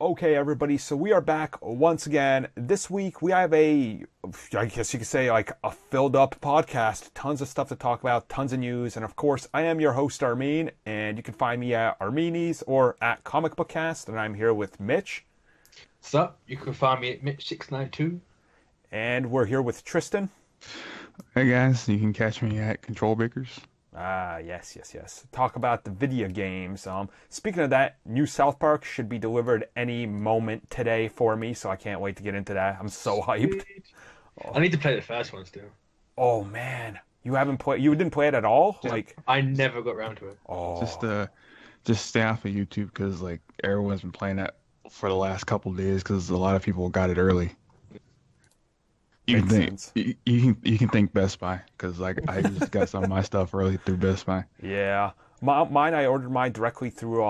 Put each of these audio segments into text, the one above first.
Okay, everybody, so we are back once again. This week we have I guess you could say, like a filled up podcast. Tons of stuff to talk about, tons of news, and of course, I am your host, Armin, and you can find me at Armini's or at Comic Book Cast, and I'm here with Mitch. What's up? You can find me at Mitch692. And we're here with Tristan. Hey guys, you can catch me at Control Breakers. Ah, yes. Talk about the video games. Speaking of that, new South Park should be delivered any moment today for me, so I can't wait to get into that. I'm so hyped. I need to play the first one still. Oh man, you haven't played? You didn't play it at all? I never got around to it. Oh, Just stay off of YouTube because like everyone's been playing that for the last couple of days because a lot of people got it early. You can think you can thank Best Buy because like I just got some of my stuff early through Best Buy. Yeah, I ordered mine directly through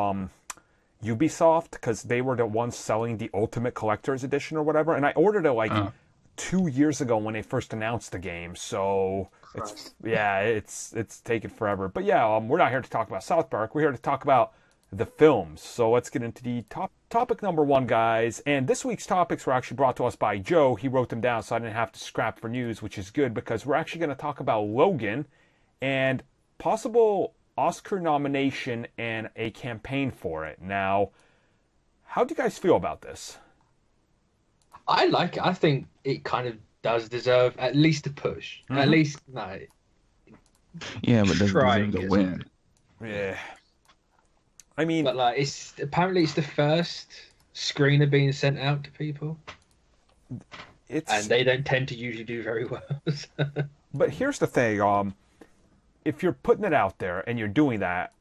Ubisoft because they were the ones selling the Ultimate Collector's Edition or whatever, and I ordered it 2 years ago when they first announced the game. So it's taken forever. But yeah, we're not here to talk about South Park. We're here to talk about the films. So let's get into the topic number one, guys. And this week's topics were actually brought to us by Joe. He wrote them down so I didn't have to scrap for news, which is good because we're actually going to talk about Logan and possible Oscar nomination and a campaign for it. Now, how do you guys feel about this? I like it. I think it kind of does deserve at least a push. Mm-hmm. At least, no. Yeah, but doesn't Try deserve and to get win. Yeah. I mean, But like, it's the first screener being sent out to people, and they don't tend to usually do very well. But here's the thing, if you're putting it out there and you're doing that,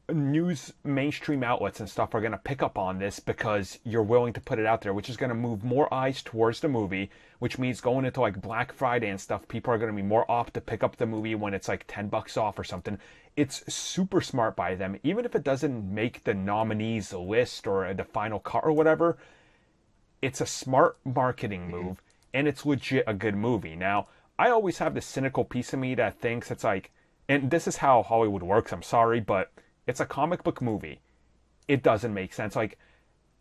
mainstream outlets and stuff are going to pick up on this because you're willing to put it out there, which is going to move more eyes towards the movie, which means going into like Black Friday and stuff, people are going to be more apt to pick up the movie when it's like $10 off or something. It's super smart by them. Even if it doesn't make the nominees list or the final cut or whatever, it's a smart marketing move, and it's legit a good movie. Now, I always have this cynical piece of me that thinks it's like, and this is how Hollywood works, I'm sorry, but it's a comic book movie. It doesn't make sense. Like,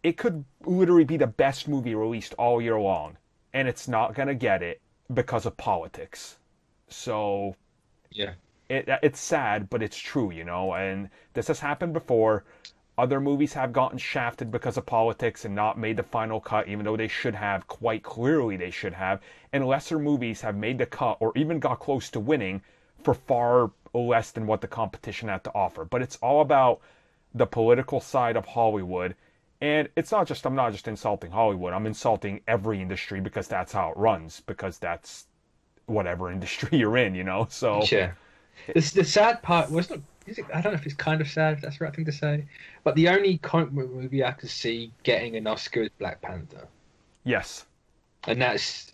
it could literally be the best movie released all year long, and it's not going to get it because of politics. So, Yeah. It's sad, but it's true, and this has happened before. Other movies have gotten shafted because of politics and not made the final cut, even though they should have, quite clearly they should have. And lesser movies have made the cut or even got close to winning for far less than what the competition had to offer. But it's all about the political side of Hollywood. And I'm not just insulting Hollywood. I'm insulting every industry because that's how it runs, because that's whatever industry you're in, So Yeah. The sad part wasn't. I don't know if it's kind of sad, if that's the right thing to say. But the only comic book movie I could see getting an Oscar is Black Panther. Yes. And it's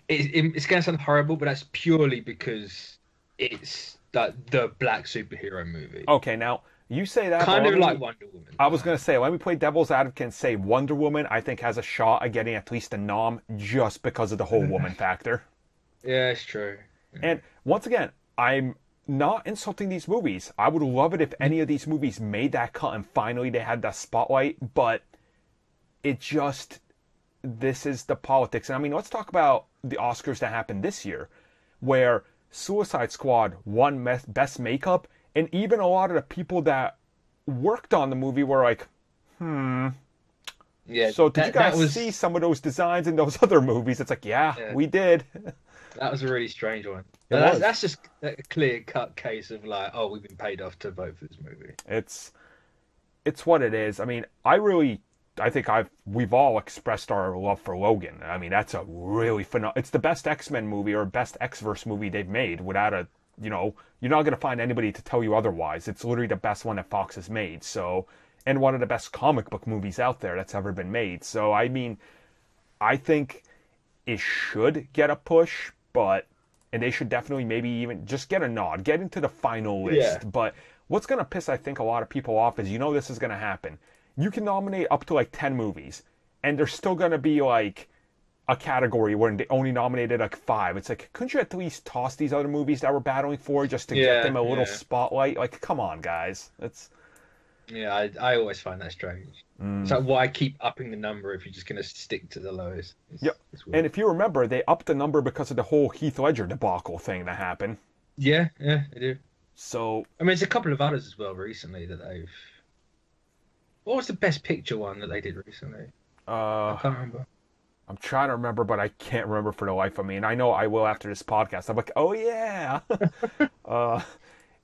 going to sound horrible, but that's purely because it's the black superhero movie. Okay, now you say that Kind of like Wonder Woman. I was going to say, let me play devil's advocate and say Wonder Woman, I think, has a shot at getting at least a nom just because of the whole woman factor. Yeah, it's true. Yeah. And once again, I'm not insulting these movies. I would love it if any of these movies made that cut and finally they had that spotlight, but this is the politics. And I mean, let's talk about the Oscars that happened this year, where Suicide Squad won Best Makeup, and even a lot of the people that worked on the movie were like, Yeah. So did you guys see some of those designs in those other movies? It's like, yeah. We did. That was a really strange one. That's just a clear-cut case of like, oh, we've been paid off to vote for this movie. It's what it is. I mean, I think we've all expressed our love for Logan. I mean, that's a really phenomenal. It's the best X-Men movie or best X-verse movie they've made without you're not going to find anybody to tell you otherwise. It's literally the best one that Fox has made. So, and one of the best comic book movies out there that's ever been made. So, I mean, I think it should get a push, and they should definitely maybe even just get a nod, get into the final list. Yeah. But what's going to piss, I think, a lot of people off is, this is going to happen. You can nominate up to like 10 movies, and there's still going to be like a category where they only nominated like 5. It's like, couldn't you at least toss these other movies that we're battling for just to get them a little spotlight? Like, come on, guys. Yeah, I always find that strange. It's like, why keep upping the number if you're just going to stick to the lowest? Yep. And if you remember, they upped the number because of the whole Heath Ledger debacle thing that happened. Yeah, I do. So, I mean, there's a couple of others as well recently that they've. What was the best picture one that they did recently? I can't remember. I'm trying to remember, but I can't remember for the life of me. And I know I will after this podcast. I'm like, oh yeah.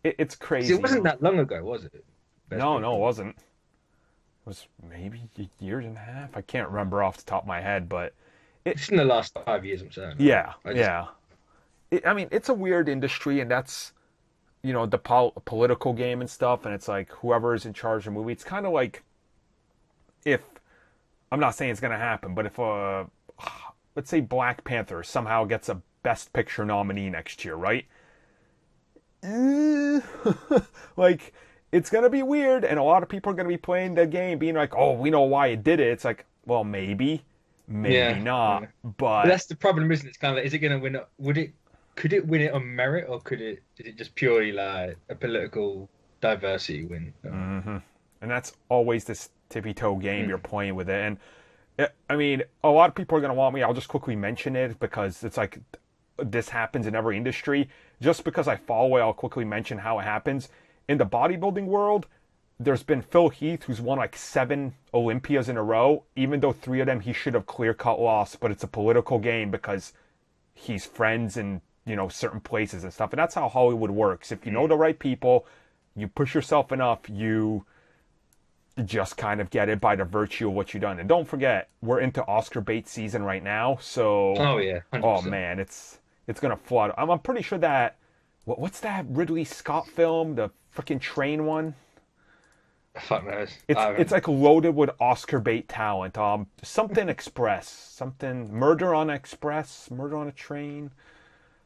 It's crazy. It wasn't that long ago, was it? No, it wasn't. It was maybe a year and a half. I can't remember off the top of my head, but it's in the last 5 years, I'm saying. Yeah, yeah. I mean, it's a weird industry, and that's, the political game and stuff, and it's like whoever is in charge of the movie. It's kind of like if, I'm not saying it's going to happen, but if, let's say Black Panther somehow gets a Best Picture nominee next year, right? Like, it's going to be weird, and a lot of people are going to be playing the game being like, oh, we know why it did it. It's like, well, maybe not. Yeah. But that's the problem, isn't it? It's kind of like, is it going to win? Could it win it on merit, or is it just purely like a political diversity win? Mm-hmm. And that's always this tippy-toe game you're playing with it. And I mean, a lot of people are going to want me. I'll just quickly mention it because it's like this happens in every industry. Just because I follow it, I'll quickly mention how it happens. In the bodybuilding world, there's been Phil Heath, who's won like 7 Olympias in a row, even though 3 of them he should have clear-cut lost, but it's a political game because he's friends in, certain places and stuff. And that's how Hollywood works. If you know the right people, you push yourself enough, you just kind of get it by the virtue of what you've done. And don't forget, we're into Oscar bait season right now, so... Oh, yeah. 100%. Oh, man, it's going to flood. I'm pretty sure that... What's that Ridley Scott film? The freaking train one? Fuck knows. It's like loaded with Oscar bait talent. Something Express. Something... Murder on Express? Murder on a Train?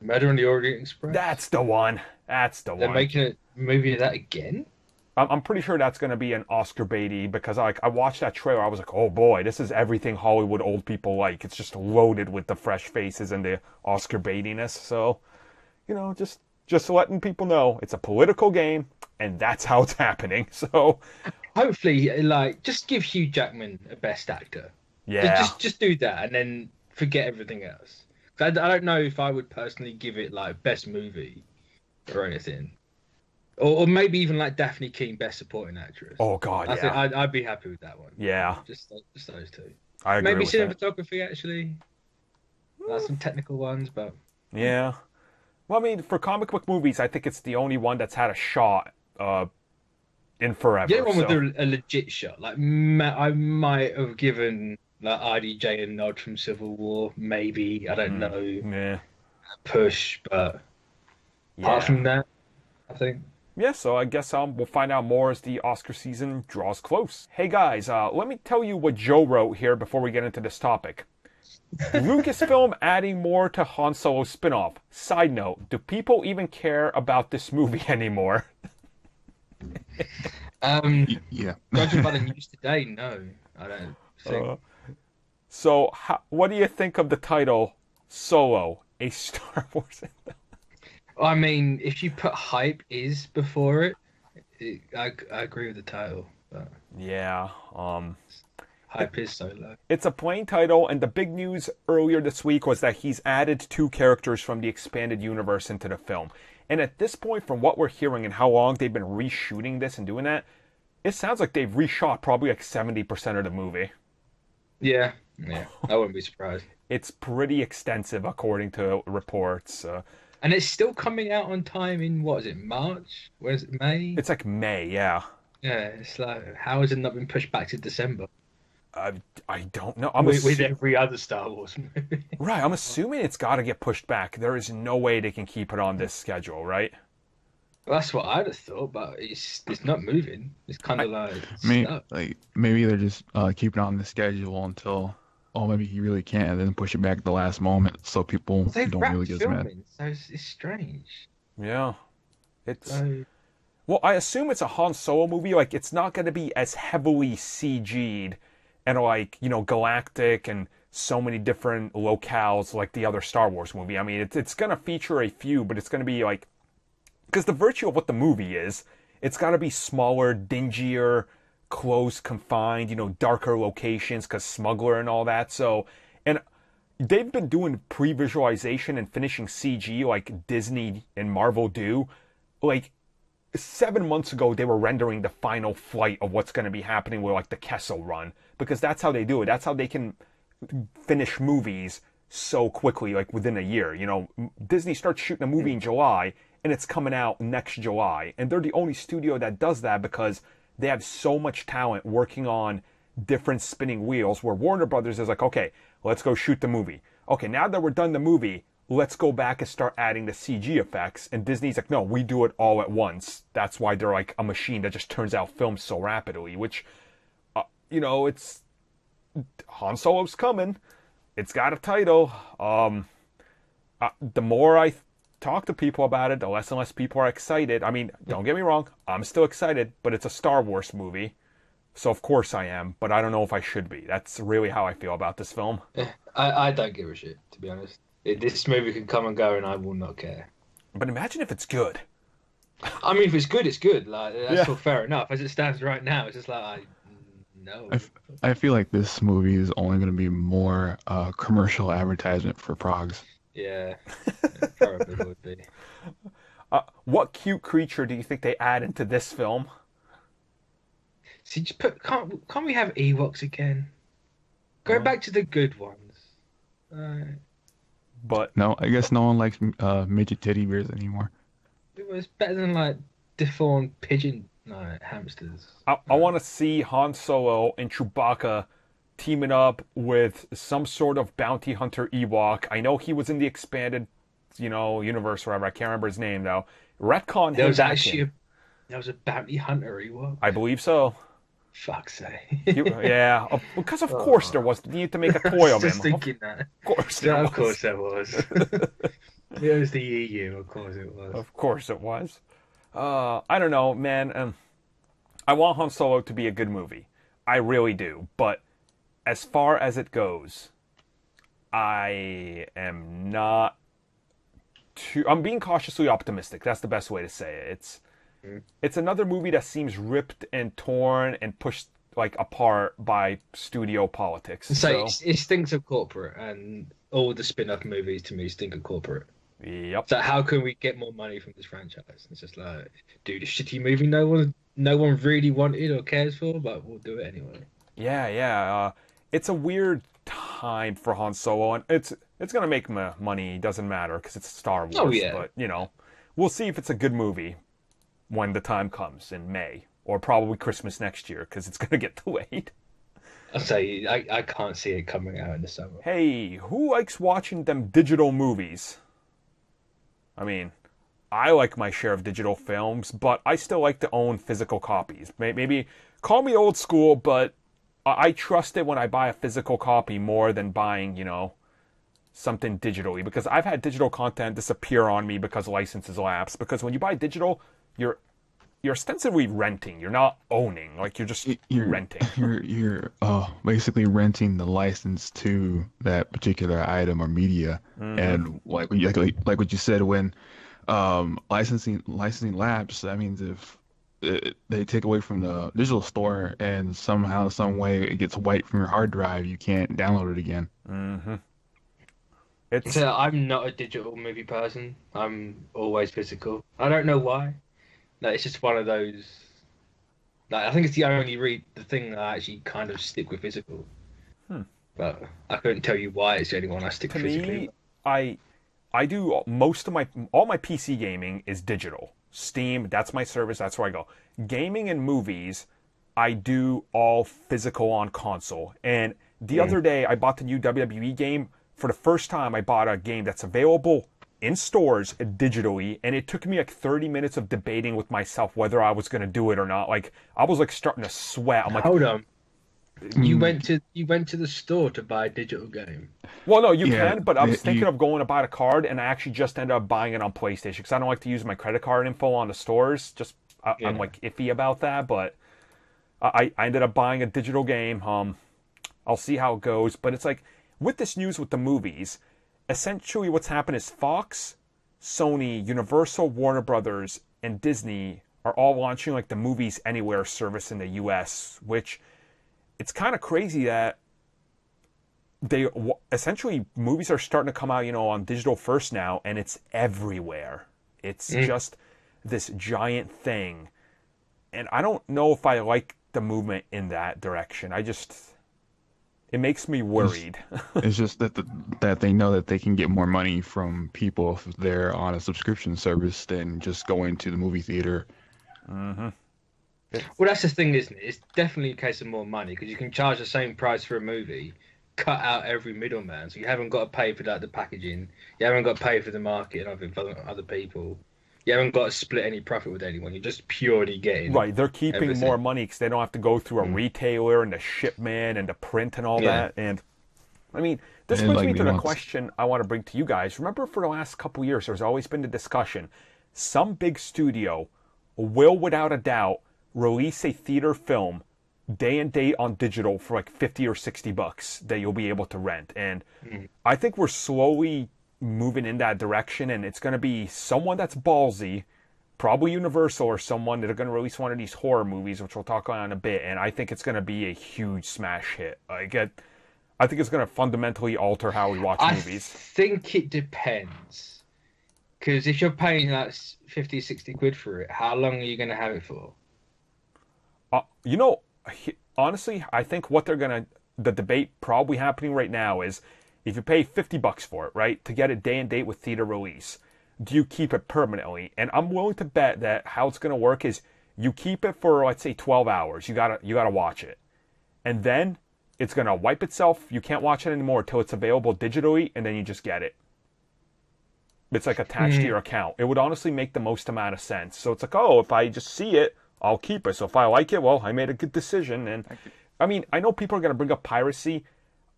Murder on the Orient Express? That's the one. They're making a movie of that again? I'm pretty sure that's going to be an Oscar baity because I watched that trailer. I was like, oh boy, this is everything Hollywood old people like. It's just loaded with the fresh faces and the Oscar baitiness. So, just letting people know it's a political game and that's how it's happening. So, hopefully, just give Hugh Jackman a Best Actor. Yeah. Just do that and then forget everything else. I don't know if I would personally give it Best Movie or anything. Or maybe even Daphne Keane, Best Supporting Actress. Oh God, I think I'd be happy with that one. Yeah, just those two. I agree. Maybe with that. cinematography actually. Some technical ones, but yeah. Well, I mean, for comic book movies, I think it's the only one that's had a shot in forever. Yeah, one with a legit shot. I might have given RDJ a nod from Civil War, maybe. I don't know. Yeah. Push, but apart from that, I think. Yeah, so I guess we'll find out more as the Oscar season draws close. Hey guys, let me tell you what Joe wrote here before we get into this topic. Lucasfilm adding more to Han Solo spinoff. Side note, do people even care about this movie anymore? Yeah. Judging by the news today, no, I don't think. So, what do you think of the title Solo, a Star Wars anthem? I mean, if you put hype is before I agree with the title. But yeah. Hype is so low. It's a plain title, and the big news earlier this week was that he's added 2 characters from the expanded universe into the film. And at this point, from what we're hearing and how long they've been reshooting this and doing that, it sounds like they've reshot probably 70% of the movie. Yeah, I wouldn't be surprised. It's pretty extensive, according to reports. And it's still coming out on time in, what is it, March? Where's it, May? It's like May, yeah. Yeah, it's like, how has it not been pushed back to December? I don't know. With every other Star Wars movie. Right, I'm assuming it's got to get pushed back. There is no way they can keep it on this schedule, right? Well, that's what I'd have thought, but it's not moving. It's kind of maybe they're just keeping it on the schedule until... Oh, maybe he really can't, and then push it back at the last moment so people don't really get mad. So it's strange. Yeah. Well, I assume it's a Han Solo movie. It's not going to be as heavily CG'd and, galactic and so many different locales like the other Star Wars movie. I mean, it's going to feature a few, but it's going to be because the virtue of what the movie is it's got to be smaller, dingier, close, confined, darker locations because smuggler and all that. So, and they've been doing pre-visualization and finishing CG like Disney and Marvel do. Like 7 months ago, they were rendering the final flight of what's going to be happening with like the Kessel Run, because that's how they do it. That's how they can finish movies so quickly, like within a year. Disney starts shooting a movie in July and it's coming out next July, and they're the only studio that does that because they have so much talent working on different spinning wheels, where Warner Brothers is like, okay, let's go shoot the movie. Okay, now that we're done the movie, let's go back and start adding the CG effects. And Disney's like, no, we do it all at once. That's why they're like a machine that just turns out films so rapidly, which, it's Han Solo's coming. It's got a title. The more I talk to people about it, the less and less people are excited. I mean, don't get me wrong, I'm still excited, but it's a Star Wars movie. So of course I am, but I don't know if I should be. That's really how I feel about this film. I don't give a shit, to be honest. This movie can come and go, and I will not care. But imagine if it's good. I mean, if it's good, it's good. Like, that's all fair enough. As it stands right now, it's just like, no. I feel like this movie is only going to be more commercial advertisement for Progs. Yeah, probably would be. What cute creature do you think they add into this film? See, just can't we have Ewoks again? Go back to the good ones. But no, I guess no one likes midget teddy bears anymore. It was better than like deformed pigeon hamsters. I want to see Han Solo and Chewbacca teaming up with some sort of bounty hunter Ewok. I know he was in the expanded, universe, whatever. I can't remember his name though. Retcon. There was actually there was a bounty hunter Ewok. I believe so. Fuck's sake. Yeah, because of course there was. You need to make a toy of him. Just thinking that. Of course yeah, of course there was. It was the EU, of course it was. Of course it was. I don't know, man. I want Han Solo to be a good movie. I really do. But as far as it goes, I am not too... I'm being cautiously optimistic. That's the best way to say it. It's another movie that seems ripped and torn and pushed like apart by studio politics. So it stinks of corporate, and all the spin-off movies to me stink of corporate. Yep. So how can we get more money from this franchise? It's just like, dude, a shitty movie no one really wanted or cares for, but we'll do it anyway. Yeah. It's a weird time for Han Solo, and it's gonna make money. Doesn't matter because it's Star Wars. Oh yeah. But we'll see if it's a good movie when the time comes in May, or probably Christmas next year, because it's gonna get delayed. I'll say I can't see it coming out in the summer. Hey, who likes watching them digital movies? I mean, I like my share of digital films, but I still like to own physical copies. Maybe call me old school, but I trust it when I buy a physical copy more than buying, something digitally. Because I've had digital content disappear on me because licenses lapse. Because when you buy digital, you're ostensibly renting. You're not owning. Like you're renting. You're basically renting the license to that particular item or media. Mm-hmm. And like what you said, when licensing lapse, that means if they take away from the digital store and somehow, some way it gets wiped from your hard drive, you can't download it again. Mm-hmm. So I'm not a digital movie person. I'm always physical. I don't know why. Like, it's just one of those. Like, I think it's the only the thing that I actually kind of stick with physical. But I couldn't tell you why it's the only one I stick physically. Me, I do all my PC gaming is digital. Steam, that's my service. That's where I go. Gaming and movies, I do all physical on console. And the other day, I bought the new WWE game. For the first time, I bought a game that's available in stores digitally, and it took me like 30 minutes of debating with myself whether I was going to do it or not. Like, I was like starting to sweat. I'm like, hold on. You went to the store to buy a digital game. Well, no, you can, but I was thinking of going to buy the card, and I actually just ended up buying it on PlayStation because I don't like to use my credit card info on the stores. I'm like iffy about that, but I ended up buying a digital game. I'll see how it goes, but it's like with this news with the movies, essentially what's happened is Fox, Sony, Universal, Warner Brothers, and Disney are all launching like the Movies Anywhere service in the US, which it's kind of crazy that they essentially movies are starting to come out, on digital first now, and it's everywhere. It's just this giant thing. And I don't know if I like the movement in that direction. It makes me worried. It's just that that they know that they can get more money from people if they're on a subscription service than just going to the movie theater. Mm-hmm. Well, that's the thing, isn't it? It's definitely a case of more money, because you can charge the same price for a movie, cut out every middleman, so you haven't got to pay for the packaging, you haven't got to pay for the market and other people, you haven't got to split any profit with anyone. You're just purely getting they're keeping everything. More money because they don't have to go through a retailer and the shipment and the print and all that. And I mean, this brings me to the question I want to bring to you guys. Remember, for the last couple years, there's always been the discussion: some big studio will, without a doubt, release a theater film day and date on digital for like $50 or $60 that you'll be able to rent. And I think we're slowly moving in that direction, and it's going to be someone that's ballsy, probably Universal or someone that are going to release one of these horror movies, which we'll talk about in a bit, and I think it's going to be a huge smash hit. I think it's going to fundamentally alter how we watch movies. I think it depends, because if you're paying like 50, 60 quid for it, how long are you going to have it for? Honestly, I think the debate probably happening right now is, if you pay $50 for it, right, to get a day and date with theater release, do you keep it permanently? And I'm willing to bet that how it's going to work is you keep it for, let's say, 12 hours. You gotta watch it. And then it's going to wipe itself. You can't watch it anymore until it's available digitally, and then you just get it. It's like attached to your account. It would honestly make the most amount of sense. So it's like, if I just see it, I'll keep it. So if I like it, well, I made a good decision. And I mean, I know people are going to bring up piracy,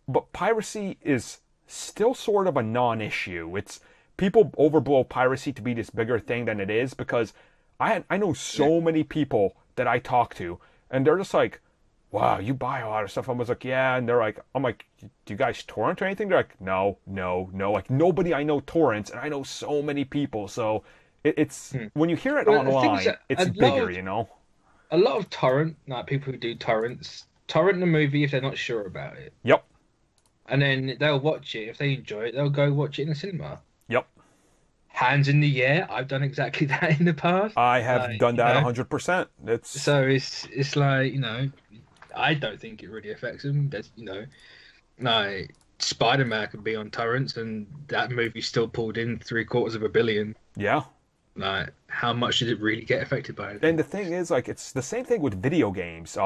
but piracy is still sort of a non-issue. It's people overblow piracy to be this bigger thing than it is, because I know so many people that I talk to, and they're just like, wow, you buy a lot of stuff. I was like, yeah. And I'm like, do you guys torrent or anything? They're like, no. Like, nobody I know torrents, and I know so many people. So it's when you hear it online, it's bigger, A lot of people who do torrent the movie if they're not sure about it. Yep. And then they'll watch it. If they enjoy it, they'll go watch it in the cinema. Yep. Hands in the air. I've done exactly that in the past. I have done that 100%. So it's like, I don't think it really affects them. That's, like Spider-Man could be on torrents and that movie still pulled in $750 million. Yeah. Like, how much did it really get affected by it? And the thing is, like, it's the same thing with video games.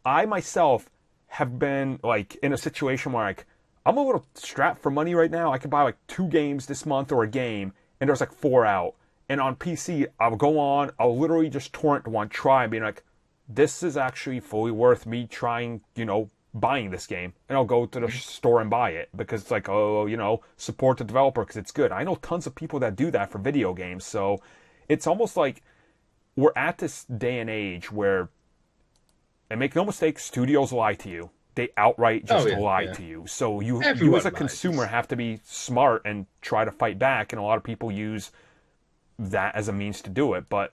I myself have been like in a situation where like I'm a little strapped for money right now. I could buy like 2 games this month or a game, and there's like 4 out. And on PC, I'll go on, I'll literally just torrent one, try, and be like, this is actually fully worth me trying, buying this game. And I'll go to the store and buy it because it's like, support the developer because it's good. I know tons of people that do that for video games. So it's almost like we're at this day and age where, and make no mistake, studios lie to you. They outright just lie to you. So you as a consumer have to be smart and try to fight back. And a lot of people use that as a means to do it. But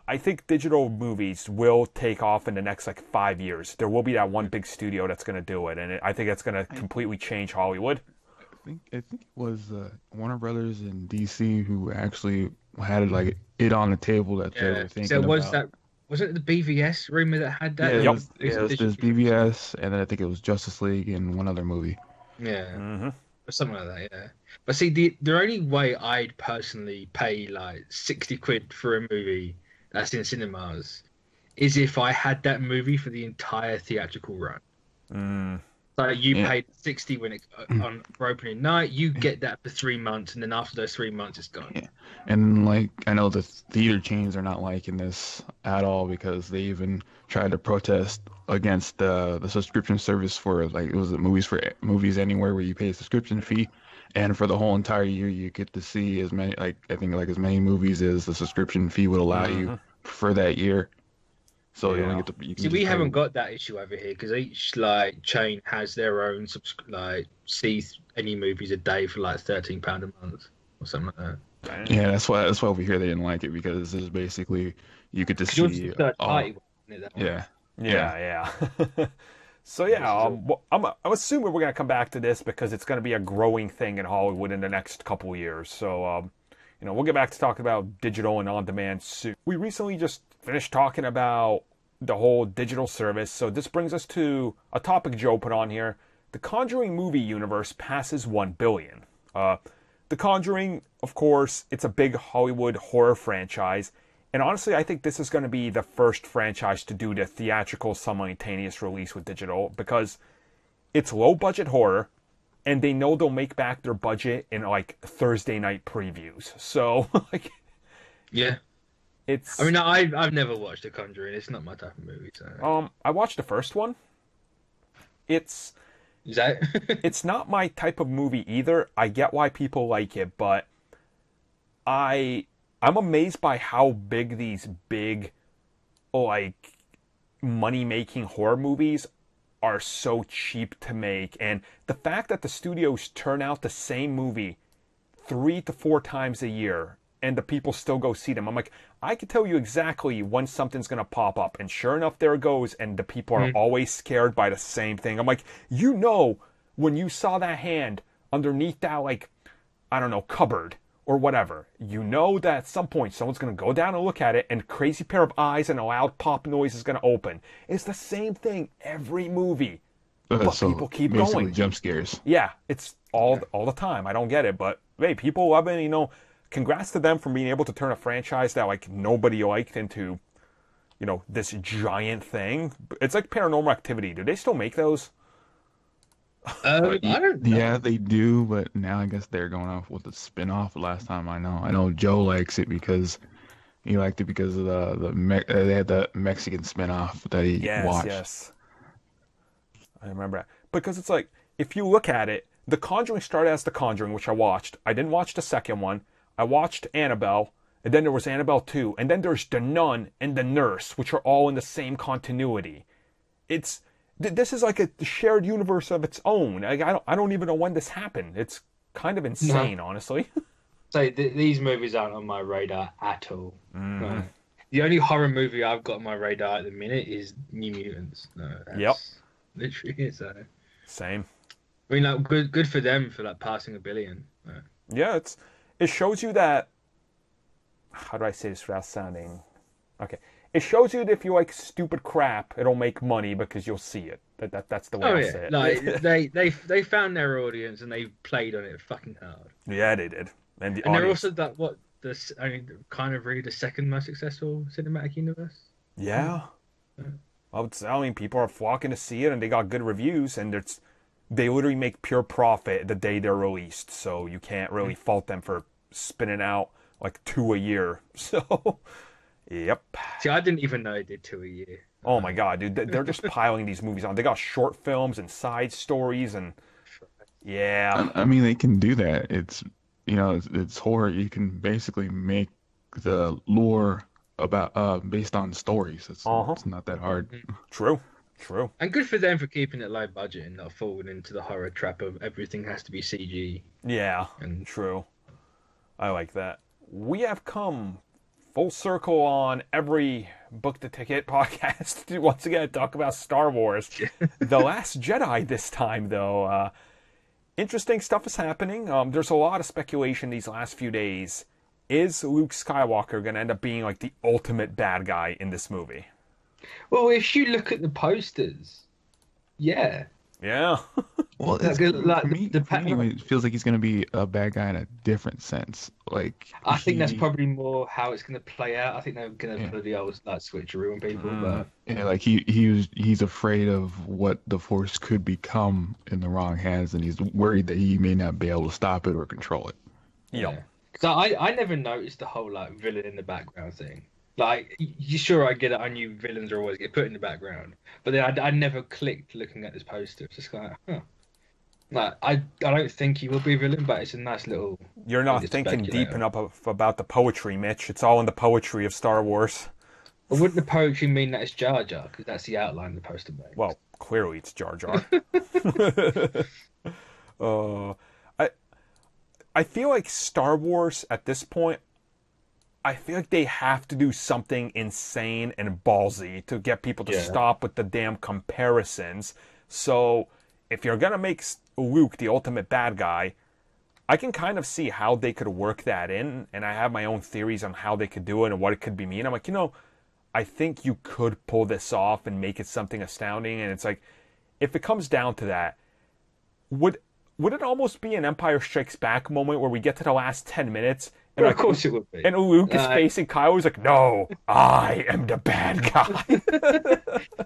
I think digital movies will take off in the next 5 years. There will be that one big studio that's going to do it. And I think it's going to completely change Hollywood. I think it was Warner Brothers in DC who actually had it on the table that they were thinking about. Was it the BVS rumor that had that? Yeah, there's BVS, and then I think it was Justice League and one other movie. Yeah, or something like that. Yeah, but see, the only way I'd personally pay 60 quid for a movie that's in cinemas is if I had that movie for the entire theatrical run. So you paid 60 when for opening night. You get that for 3 months, and then after those 3 months, it's gone. Yeah. And I know the theater chains are not liking this at all because they even tried to protest against the subscription service for Movies Anywhere, where you pay a subscription fee, and for the whole entire year you get to see as many as many movies as the subscription fee would allow you for that year. So you only get to. See, we haven't got that issue over here because each chain has their own see any movies a day for £13 a month or something like that. Yeah, that's why over here they didn't like it, because this is basically you get to Because yours is see the third party one, isn't it, that one? yeah. Yeah. So This yeah, is all... well, I'm assuming we're gonna come back to this because it's gonna be a growing thing in Hollywood in the next couple of years. So we'll get back to talking about digital and on-demand soon. We recently just finished talking about the whole digital service, so this brings us to a topic Joe put on here. The Conjuring movie universe passes 1 billion. The Conjuring, of course, it's a big Hollywood horror franchise, and honestly, I think this is going to be the first franchise to do the theatrical simultaneous release with digital, because it's low-budget horror, and they know they'll make back their budget in like Thursday night previews. So, like, Yeah. it's. I mean, I've never watched The Conjuring. It's not my type of movie. So. I watched the first one. It's Is that? it's not my type of movie either. I get why people like it, but I'm amazed by how big these big, like, money-making horror movies are so cheap to make, and the fact that the studios turn out the same movie 3 to 4 times a year and the people still go see them. I'm like, I can tell you exactly when something's going to pop up, and sure enough, there it goes, and the people are always scared by the same thing. I'm like, when you saw that hand underneath that, like, I don't know, cupboard or whatever, that at some point someone's going to go down and look at it, and a crazy pair of eyes and a loud pop noise is going to open. It's the same thing every movie, but So people keep basically going. jump scares. Yeah, it's all the time. I don't get it, but hey, people love it. Congrats to them for being able to turn a franchise that like nobody liked into, this giant thing. It's like Paranormal Activity. Do they still make those? I don't know. Yeah, they do, but now I guess they're going off with a spinoff. Last time I know. I know Joe likes it because he liked it because of they had the Mexican spinoff that he watched. Yes. I remember that. Because it's like, if you look at it, The Conjuring started as The Conjuring, which I watched. I didn't watch the second one. I watched Annabelle, and then there was Annabelle 2, and then there's The Nun and The Nurse, which are all in the same continuity. This is like a shared universe of its own. Like, I don't even know when this happened. It's kind of insane, honestly. So these movies aren't on my radar at all. No. The only horror movie I've got on my radar at the minute is New Mutants. No, that's literally it. So. Same. I mean, like, good for them for like passing 1 billion. No. Yeah, it shows you that. How do I say this without sounding? Okay. It shows you that if you like stupid crap, it'll make money because you'll see it. That's the way I say it. Like they found their audience and they played on it fucking hard. Yeah, they did. And they're also kind of really the second most successful cinematic universe. Yeah. I mean, people are flocking to see it, and they got good reviews, and they literally make pure profit the day they're released. So you can't really fault them for spinning out like 2 a year. So. Yep. See, I didn't even know they did 2 a year. Oh my god, dude! They're just piling these movies on. They got short films and side stories, and yeah. I mean, they can do that. It's horror. You can basically make the lore about based on stories. It's not that hard. True. And good for them for keeping it low budget and not falling into the horror trap of everything has to be CG. Yeah. True. I like that. We have come full circle on every Book the Ticket podcast to once again talk about Star Wars. The Last Jedi this time, though. Interesting stuff is happening. There's a lot of speculation these last few days. Is Luke Skywalker going to end up being like the ultimate bad guy in this movie? Well, if you look at the posters, yeah. Yeah. Well, for me, it feels like he's going to be a bad guy in a different sense. Like, I think that's probably more how it's going to play out. I think they're going to put the old switcheroo on people. But yeah, like he's afraid of what the Force could become in the wrong hands, and he's worried that he may not be able to stop it or control it. Yeah. So I never noticed the whole like villain in the background thing. Like, I get it. I knew villains are always get put in the background, but then I never clicked looking at this poster. It's just like, like I don't think he will be a villain, but it's a nice little. You're not thinking deep enough about the poetry, Mitch. It's all in the poetry of Star Wars. But wouldn't the poetry mean that it's Jar Jar? Because that's the outline the poster makes. Well, clearly it's Jar Jar. I feel like Star Wars at this point, I feel like they have to do something insane and ballsy to get people to stop with the damn comparisons. So if you're going to make Luke the ultimate bad guy, I can kind of see how they could work that in, and I have my own theories on how they could do it and what it could be mean. I'm like, I think you could pull this off and make it something astounding. And it's like, if it comes down to that, would it almost be an Empire Strikes Back moment where we get to the last 10 minutes and of course it would be. And Luke is facing Kylo. He's like, "No, I am the bad guy."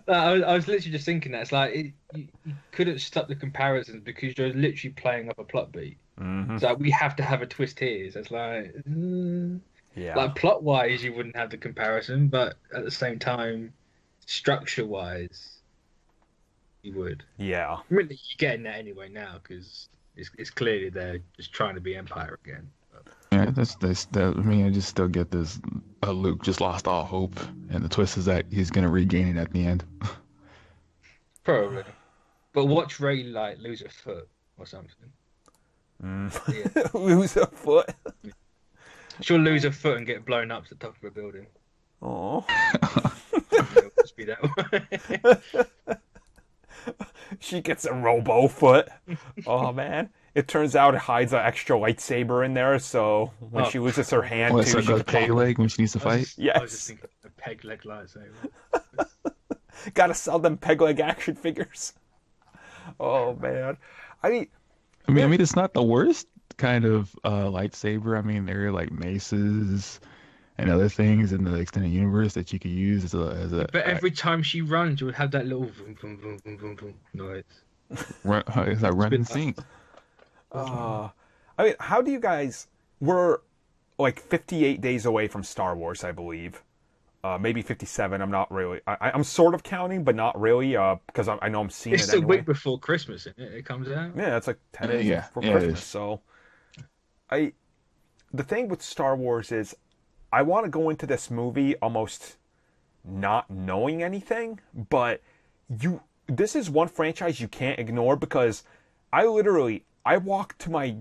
I was literally just thinking that. It's like, you couldn't stop the comparisons because you're literally playing up a plot beat. Mm-hmm. So we have to have a twist here. So it's like, like plot-wise, you wouldn't have the comparison, but at the same time, structure-wise, you would. Yeah. Really, you're getting that anyway now because it's clearly they're just trying to be Empire again. Yeah, I mean, I just still get this. Luke just lost all hope, and the twist is that he's gonna regain it at the end. Probably, but watch Rey like lose a foot or something. Yeah. Lose a foot. She'll lose a foot and get blown up to the top of a building. Oh. It'll just be that way. She gets a robo foot. Oh man. It turns out it hides an extra lightsaber in there, so when she loses her hand too, she peg leg when she needs to fight. I was just thinking a peg leg lightsaber. Gotta sell them peg leg action figures. Oh man. I mean, it's not the worst kind of lightsaber. I mean, there are like maces and other things in the extended universe that you could use as a. But every time she runs, you would have that little boom, boom, boom, boom, boom, boom noise. It's like run and sing. I mean, how do you guys? We're like 58 days away from Star Wars, I believe. Maybe 57. I'm not really. I'm sort of counting, but not really, because I know I'm seeing it anyway. It's the week before Christmas, isn't it? It comes out. Yeah, it's like 10 days before Christmas. So, the thing with Star Wars is, I want to go into this movie almost not knowing anything, but this is one franchise you can't ignore because I walk to my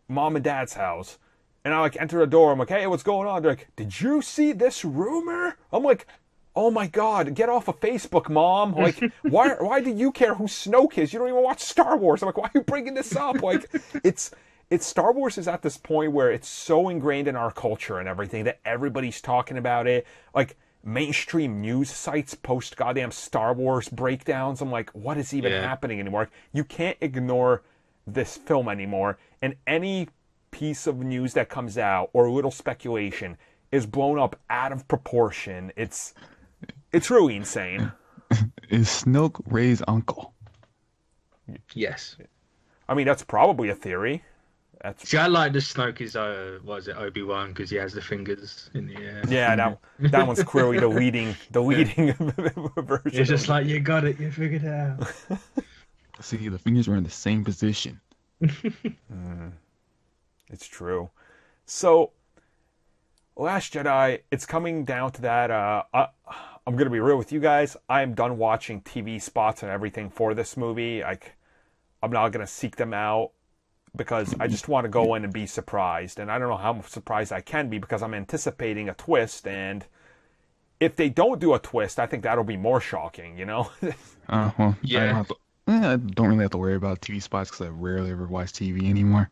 mom and dad's house and I enter the door. I'm like, "Hey, what's going on?" They're like, "Did you see this rumor?" I'm like, "Oh my God, get off of Facebook, Mom. Like, why do you care who Snoke is? You don't even watch Star Wars." I'm like, "Why are you bringing this up?" Like, it's Star Wars is at this point where it's so ingrained in our culture and everything that everybody's talking about it. Like, mainstream news sites post goddamn Star Wars breakdowns. I'm like, what is even happening anymore? You can't ignore this film anymore, and any piece of news that comes out or little speculation is blown up out of proportion. It's really insane. Is Snoke Rey's uncle? Yes. I mean, that's probably a theory. See, I like the Snoke is Obi-Wan because he has the fingers in the air. Yeah, that one's clearly the leading version. It's just like, you got it, you figured it out. See, the fingers were in the same position. It's true. So, Last Jedi, it's coming down to that. I'm going to be real with you guys. I'm done watching TV spots and everything for this movie. I'm not going to seek them out because I just want to go in and be surprised. And I don't know how surprised I can be because I'm anticipating a twist. And if they don't do a twist, I think that'll be more shocking, you know? Well, yeah. I don't really have to worry about TV spots because I rarely ever watch TV anymore.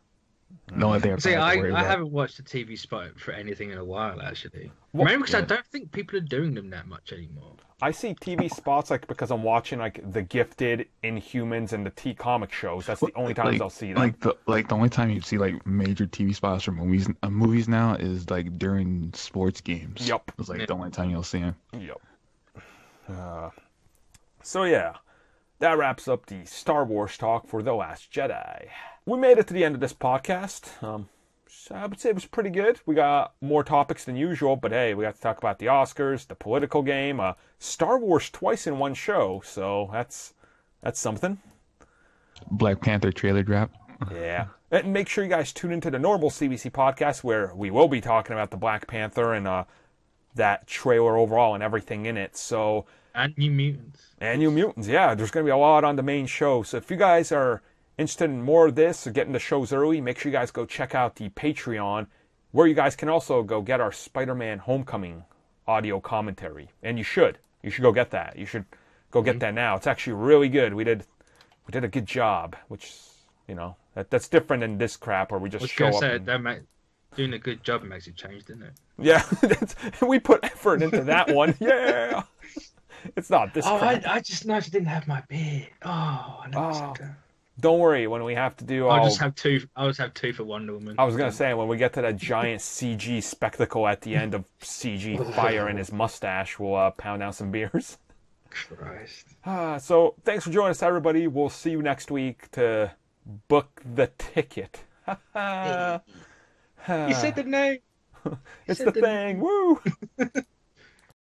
No other thing. See, I haven't watched a TV spot for anything in a while, actually. Maybe because I don't think people are doing them that much anymore. I see TV spots because I'm watching The Gifted, Inhumans, and the T-comic shows. That's the only times I'll see them. The only time you see major TV spots for movies now is during sports games. Yep. It's the only time you'll see them. Yep. So yeah, that wraps up the Star Wars talk for The Last Jedi. We made it to the end of this podcast. I would say it was pretty good. We got more topics than usual, but hey, we got to talk about the Oscars, the political game, Star Wars twice in one show, so that's something. Black Panther trailer drop. Yeah. And make sure you guys tune into the normal CBC podcast where we will be talking about the Black Panther and that trailer overall and everything in it. And New Mutants. Yeah. There's going to be a lot on the main show. So if you guys are interested in more of this or getting the shows early, make sure you guys go check out the Patreon, where you guys can also go get our Spider-Man Homecoming audio commentary. And you should go get that. You should go get that now. It's actually really good. We did a good job, which, you know, that's different than this crap where we just show up. Doing a good job makes it change, didn't it? Yeah, we put effort into that one. Yeah, it's not this. Crap. I just noticed I didn't have my beer. Oh, I never said that. Don't worry. When we have to do, I'll just have two for Wonder Woman. I was gonna say when we get to that giant CG spectacle at the end of CG fire in his mustache, we'll pound down some beers. Christ. So thanks for joining us, everybody. We'll see you next week to book the ticket. You said the name. It's the thing. Woo!